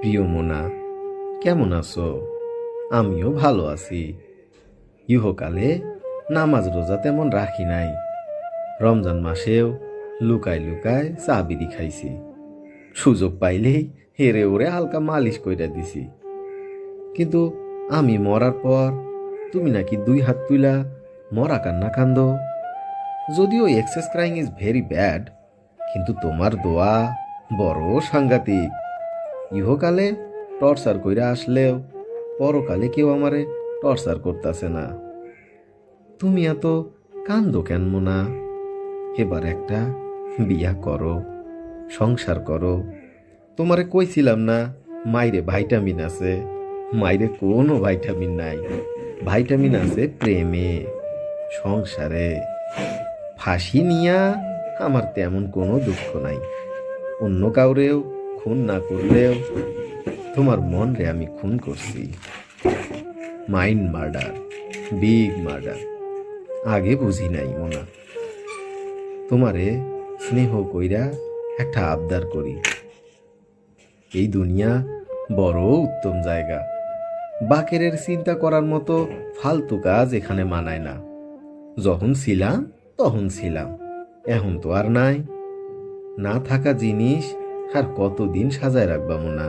প্রিয় মোনা, কেমন আছো? আমিও ভালো আছি। ইহকালে নামাজ রোজা তেমন রাখি নাই। রমজান মাসেও লুকায় লুকায় চা বিড়ি খাইছি। সুযোগ পাইলেই হেরে ওরে হালকা মালিশ কইরা দিছি। কিন্তু আমি মরার পর তুমি নাকি 2 হাত তুইলা মরা কান্না কান্দো। যদিও excess crying is very bad, কিন্তু তোমার দোয়া বড় সাংঘাতিক। ইহকালে টর্চার কইরা আসলেও পরকালে কেউ আমারে টর্চার করতেছে না। তুমি এত কান্দো কেন মোনা? এবার একটা বিয়া করো, সংসার করো। তোমারে কইছিলাম না মাইরে ভাইটামিন আছে? মাইরে কোনো ভাইটামিন নাই। ভাইটামিন আছে প্রেমে, সংসারে। ফাঁসি নিয়া আমার তেমন কোনো দুঃখ নাই। অন্য কাউরেও খুন না করলেও তোমার মন রে আমি খুন করছি। Mind murder, big murder. আগে বুঝি নাই মোনা। তোমারে স্নেহ কইরা একটা আবদার করি। এই দুনিয়া বড় উত্তম জায়গা। বাকেরের চিন্তা করার মতো ফালতু কাজ এখানে মানায় না। যখন ছিলাম তখন ছিলাম, এখন তো আর নাই। না থাকা জিনিস আর কতদিন সাজায় রাখবা মোনা?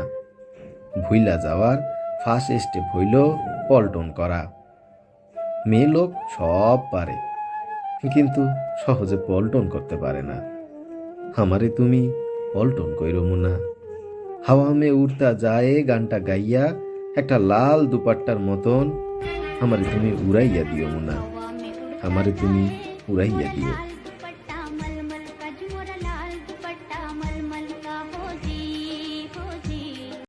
ভুইলা যাওয়ার ফার্স্ট স্টেপ হইল পল্টন করা। মেয়ে লোক সব পারে, কিন্তু সহজে পল্টন করতে পারে না। আমারে তুমি পল্টন কইরো মোনা। হাওয়া মে উড়তা যায় গানটা গাইয়া একটা লাল দুপাট্টার মতন আমারে তুমি উড়াইয়া দিও মোনা। আমারে তুমি উড়াইয়া দিও।